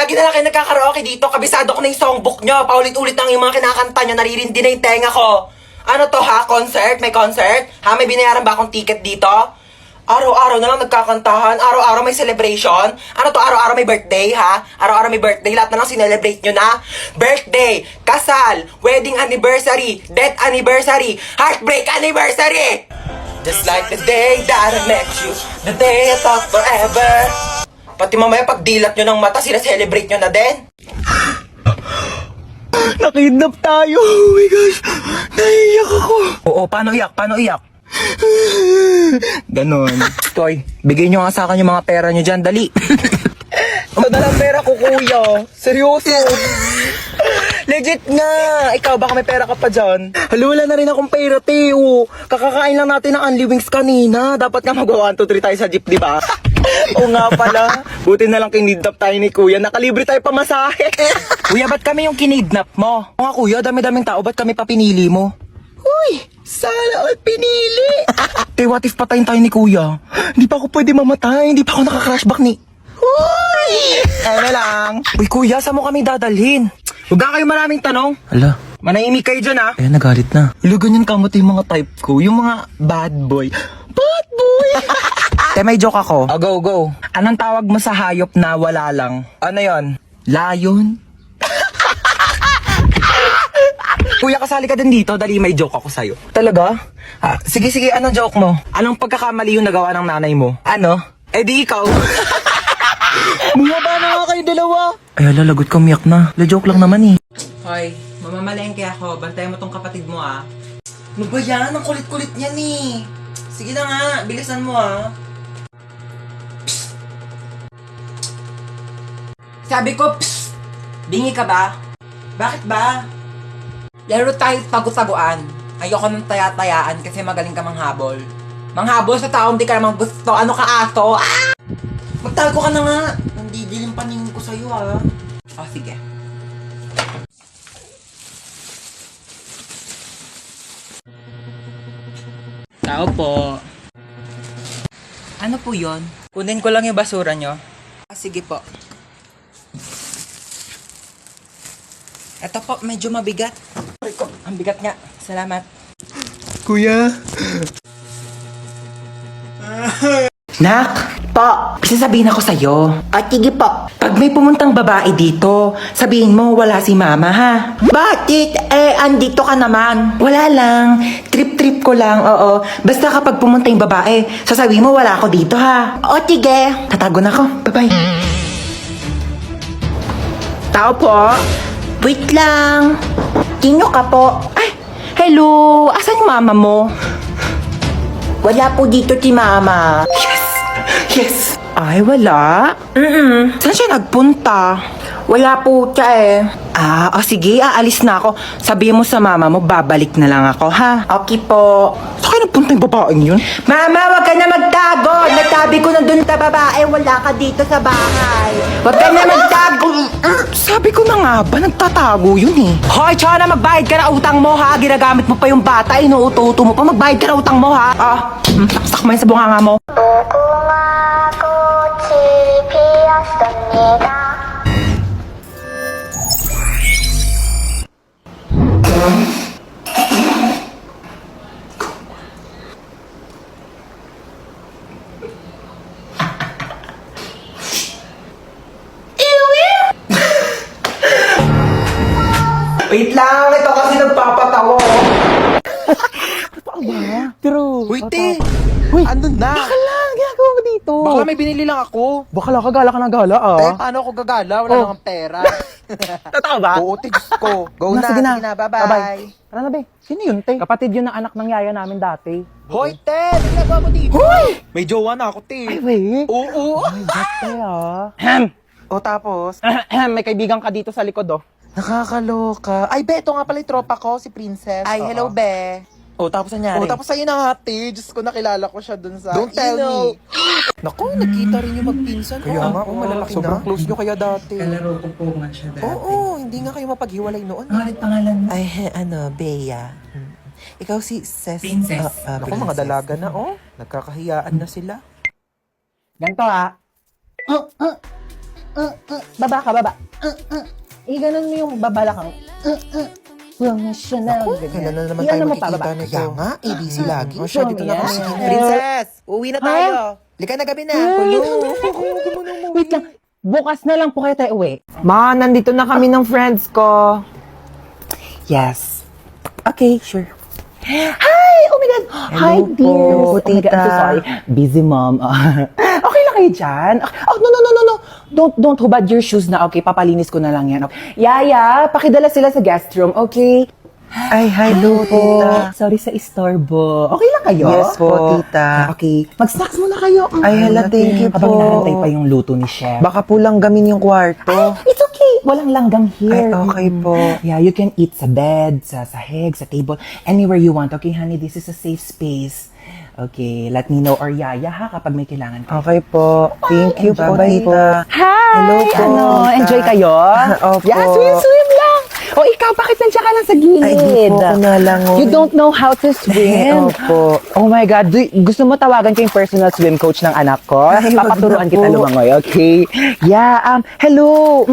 lagi na lang kayo nagkakaraoke dito. Kabisado ko na yung songbook nyo. Paulit-ulit lang yung mga kinakanta nyo. Naririndi na yung tenga ko. Ano to ha? Concert? May concert? Ha? May binayaran ba akong ticket dito? Araw-araw na lang nagkakantahan. Araw-araw may celebration. Ano to? Araw-araw may birthday ha? Araw-araw may birthday. Lahat na lang sinelebrate nyo na. Birthday, kasal, wedding anniversary, death anniversary, heartbreak anniversary. Just like the day that I met you, the day I thought forever. Pati mamaya pag dilat nyo ng mata, sila-celebrate nyo na din. Nakidnap tayo! Oh my gosh! Naiiyak ako! Oo, paano iyak? Paano iyak? Ganon. Toy, bigay nyo nga sa akin yung mga pera nyo dyan, dali. Ano na lang pera ko, kuya? Seryoso? Legit nga! Ikaw, baka may pera ka pa dyan. Hala, wala na rin akong pera, Teo. Kakakain lang natin ng Only Wings kanina. Dapat nga mag-1, 2, 3 tayo sa jeep, di ba? Oo nga pala. Buti na lang kinidnap tayo ni kuya. Nakalibre tayo pamasahe. Kuya, ba't kami yung kinidnap mo? Oo nga, kuya. Dami-daming tao. Ba't kami pa pinili mo? Uy! Sana all pinili! Te, what if patayin tayo ni kuya? Hindi pa ako pwede mamatay. Hindi pa ako naka-crashback ni... Uy! Ano lang? Uy, kuya, saan mo kami dadalhin? Huwag ka kayo maraming tanong. Hala. Manahimik kayo dyan, ha? Eh, nagalit na. Ilo, ganyan kamot yung mga type ko. Yung mga bad boy. Bad boy! Te, may joke ako. Oh, go, go. Anong tawag mo sa hayop na wala lang? Ano yon? Lion? Kuya, kasali ka din dito. Dali, may joke ako sa'yo. Talaga? Sige, sige, anong joke mo? Anong pagkakamali yung nagawa ng nanay mo? Ano? Eh di ikaw. Bumaba na nga kayo dalawa. Ay, hala, lagot ka, umiyak na. La-joke lang naman eh. Hoy, mamamalengke ako. Bantayan mo tong kapatid mo ah. Ano ba yan? Ang kulit-kulit niyan eh. Sige na nga, bilisan mo ah. Psst. Sabi ko, psst. Bingi ka ba? Bakit ba? Laro tayo tago-taguan. Ayoko ng taya-tayaan kasi magaling ka manghabol. Manghabol sa taong di ka naman gusto. Ano ka aso? Ah! Magtago ka na nga. Nandidilim paningin ko sa'yo ah. Oh, sige. Tao po. Ano po yon? Kunin ko lang yung basura nyo. Sige po. Ito po, medyo mabigat. Ang bigat nga. Salamat. Kuya. Nak, po, sasabihin ako sa'yo. Sige po. Pag may pumuntang babae dito, sabihin mo wala si mama ha. Bakit? Andito ka naman. Wala lang. Trip-trip ko lang, oo. Basta kapag pumunta yung babae, sasabihin mo wala ako dito ha. O, sige. Tatago na ako. Bye-bye. Tao po. Wait lang. Sino ka po? Ay, hello. Asan yung mama mo? Wala po dito si Mama. Yes. Ay, wala. Saan siya nagpunta? Wala po siya eh. Sige, aalis na ako. Sabihin mo sa mama mo, babalik na lang ako, ha? Okay po. Saan kayo nagpunta yung babaeng yun? Mama, wag ka na magtago. Nagtabi ko na dun sa babae. Wala ka dito sa bahay. Wag ka na magtago. Sabi ko na nga ba, nagtatago yun eh. Hoy, Chana, magbayad ka na utang mo, ha? Ginagamit mo pa yung bata, inuuto-uto mo pa. Magbayad ka na utang mo, ha? Saksak mo yun sa bunganga mo. Wait lang. Ito kasi nagpapatawa. True. Uy, te. Uy, Ano na? baka lang, ginagawa mo dito. Baka may binili lang ako. Bakala ka gala Eh, paano ako gagala? Wala Oh. nang pera. Totoo ba? Oo, tigs ko. Go na. Sige na. Bye-bye. Ano na, be? Sino yun, te? Kapatid yun ng anak ng yaya namin dati. Hoy, te! Ano ginagawa mo dito? Hoy! May jowa na ako, te. Ay, wait. Oo. Te, O, tapos? May kaibigan ka dito sa likod, oh. Nakakaloka. Ay, be, ito nga pala yung tropa ko, si Princess. Ay, hello, be. Oh, tapos nangyari? O, tapos sa'yo na hati. Diyos ko, nakilala ko siya dun sa... Don't tell me. Naku, nagkita rin yung magpinsan. Kaya nga, malalaki Sobrang na. close nyo kaya dati. Kalaro ko po nga siya dati. Oo, hindi nga kayo mapaghiwalay noon. Ano ulit pangalan mo? Ay, Bea. Ikaw si Ses. Princess. Naku, mga dalaga na, oh. Nagkakahiyaan na sila. Ganto, ha? Baba ka, baba. Iganon mo yung babalakang. Professional. Kailan na naman Iyan tayo mo pa, magkikita baba. na Kaya nga, ABC lagi. O Show siya, dito me na kami. yan. Sige, Princess, uwi na tayo. Lika na gabi na. Wait lang. Bukas na lang po kayo tayo uwi. Ma, nandito na kami ng friends ko. Yes. Okay, sure. Hi! Oh my God! Hi, Hello dear! po, Oh my God, I'm so tita. sorry. Busy, mom. Okay lang kayo dyan? Oh, no. Don't hubad your shoes na. Okay, papalinis ko na lang yan. Okay. Yaya, pakidala sila sa guest room, okay? Ay, hello, tita. Sorry sa istorbo. Okay lang kayo? Yes po, tita. Okay. Mag-snacks muna kayo. Ay, hala, thank you Habang po. inaantay pa yung luto ni Chef. Baka po langgamin yung kwarto. It's okay. Walang langgam here. Ay, okay po. Yeah, you can eat sa bed, sa sahig, sa table, anywhere you want. Okay, honey, this is a safe space. Okay, let me know or yaya ha kapag may kailangan ka. Okay po. Thank you po, Bye-bye tita. Hi! Hello po, Ano, tita. enjoy kayo? Opo. Yeah, swim lang. O ikaw, bakit nandiyan ka lang sa gilid? Ay, di po ako nalangoy. You don't know how to swim? Opo. Oh my God, gusto mo tawagan ko yung personal swim coach ng anak ko? Ay, wag Papaturuan na kita po. lumangoy, okay? Yeah, hello.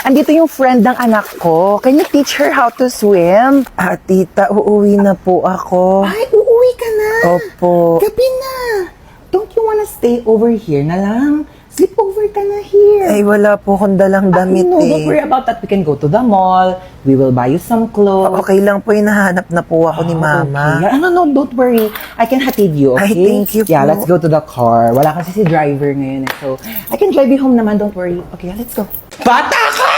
Andito yung friend ng anak ko. Can you teach her how to swim? Tita, uuwi na po ako. Ay, uuwi ka na. Opo. Gabi na. Don't you wanna stay over here na lang? Sleep over ka na here. Ay, wala po akong dalang damit No, don't worry about that. We can go to the mall. We will buy you some clothes. Okay lang po, hinahanap na po ako ni Mama. Okay. No, don't worry. I can hatid you, okay? Ay, thank you Yeah, po. let's go to the car. Wala kasi si driver ngayon. So, I can drive you home naman. Don't worry. Okay, let's go. Bata ka!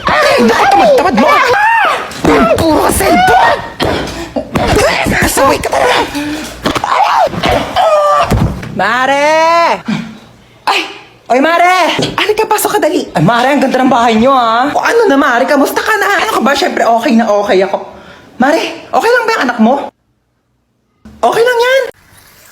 Ay, tamad mo! Puro cellphone! Nasaway ka talaga! Mare! Ay! Oy, Mare! Halika, pasok ka dali. Ay, Mare, ang ganda ng bahay nyo, ha? O ano na, Mare? Kamusta ka na? Ano ka ba? Siyempre, okay na okay ako. Mare, okay lang ba yung anak mo? Okay lang yan.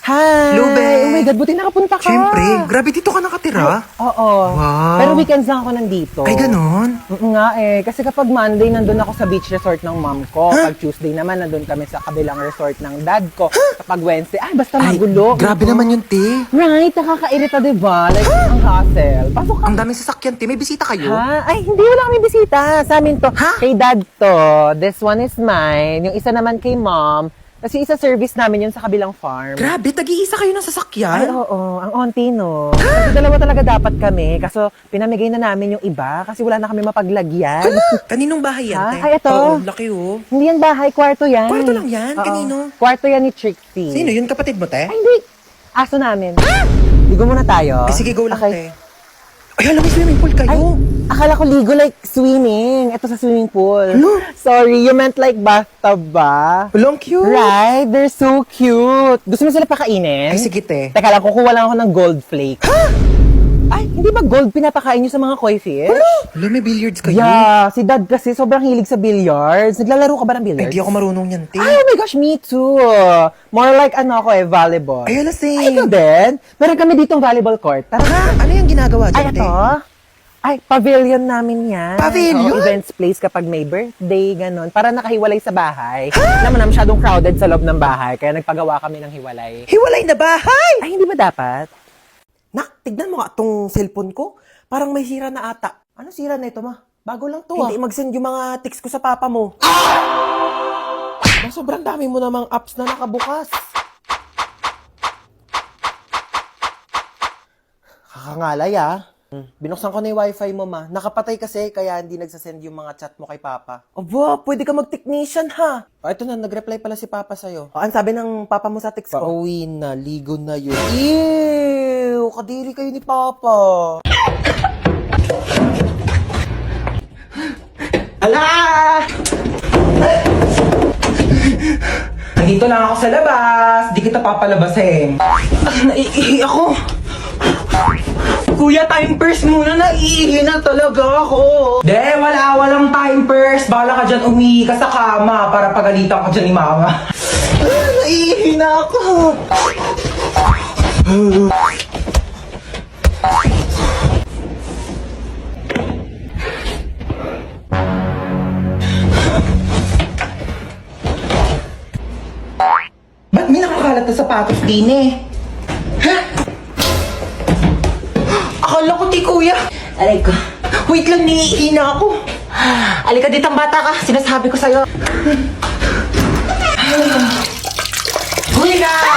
Hi! Lube. Oh my God, buti nakapunta ka. Siyempre, grabe dito ka nakatira. Oo. Wow. Pero weekends lang ako nandito. Ay, ganon. Nga kasi kapag Monday nandun ako sa beach resort ng mom ko. Pag Tuesday naman nandun kami sa kabilang resort ng dad ko. Kapag Wednesday, basta magulo. grabe naman yun, te. Right, nakakairita diba? Like, ang hassle. Pasok ka. Ang daming sasakyan, te. May bisita kayo? Ha? Ay, hindi wala kami bisita. Sa amin to. Kay dad to. This one is mine. Yung isa naman kay mom. Kasi isa service namin yun sa kabilang farm. Grabe, tag-iisa kayo ng Ay, sasakyan? oo. Ang onti, no? Kasi dalawa talaga dapat kami. Kaso, pinamigay na namin yung iba kasi wala na kami mapaglagyan. Kaninong bahay yan, Ha? te? Ay, ito. Oo, laki oh. Hindi yan bahay, kwarto yan. Kwarto lang yan? Oo. Kanino? Kwarto yan ni Trixie. Sino yun, kapatid mo, te? Ay, hindi. Aso namin. Ligo muna tayo. Ay, sige, go lang, Okay. te. Ay, alam, may swimming pool Ay, kayo. akala ko ligo like swimming. Ito sa swimming pool. Ano? Sorry, you meant like bathtub ba? Long cute. Right, they're so cute. Gusto mo sila pakainin? Ay, sige, te. Teka lang, kukuha lang ako ng gold flake. Ay, hindi ba gold pinapakain nyo sa mga koi fish? Alam, may billiards kayo. Yeah, si dad kasi sobrang hilig sa billiards. Naglalaro ka ba ng Ay, billiards? di ako marunong yan, te. Ay, oh my gosh, me too. More like volleyball. Ay, ala, Ay, same. ikaw din? Meron kami ditong volleyball court. Tara na. Ano yung ginagawa Ay, dyan, te? ito? Ay, pavilion namin yan. Pavilion? Oo, events place kapag may birthday, ganon. Para nakahiwalay sa bahay. Alam mo na, masyadong crowded sa loob ng bahay. Kaya nagpagawa kami ng hiwalay. Hiwalay na bahay! Ay, hindi ba dapat? Nak, tignan mo nga itong cellphone ko. Parang may sira na ata. Ano sira na ito, ma? Bago lang to, Hindi mag-send yung mga text ko sa papa mo. Sobrang dami mo namang apps na nakabukas. Kakangalay, ah. Binuksan ko na yung wifi mo, ma. Nakapatay kasi, kaya hindi nagsasend yung mga chat mo kay papa. Aba, pwede ka mag-technician, ha? Ito na, nag-reply pala si papa sa'yo. Ang sabi ng papa mo sa text ko? Pauwi na, ligo na yun. Ew! Kadiri kayo ni papa. Ala! Nandito lang ako sa labas. Di kita papalabasin. Naiihi ako. Kuya, time first muna. Naiihi na talaga ako. Walang time first. Bala ka dyan, umihi ka sa kama para pagalitan ka dyan ni mama. Naiihi na ako. Ba't may nakakalat na sapatos din eh? Ha? Akala ko, kuya. Aray ko. Wait lang, niihina ako. Alika dito ang bata ka. Sinasabi ko sa'yo. Uy na!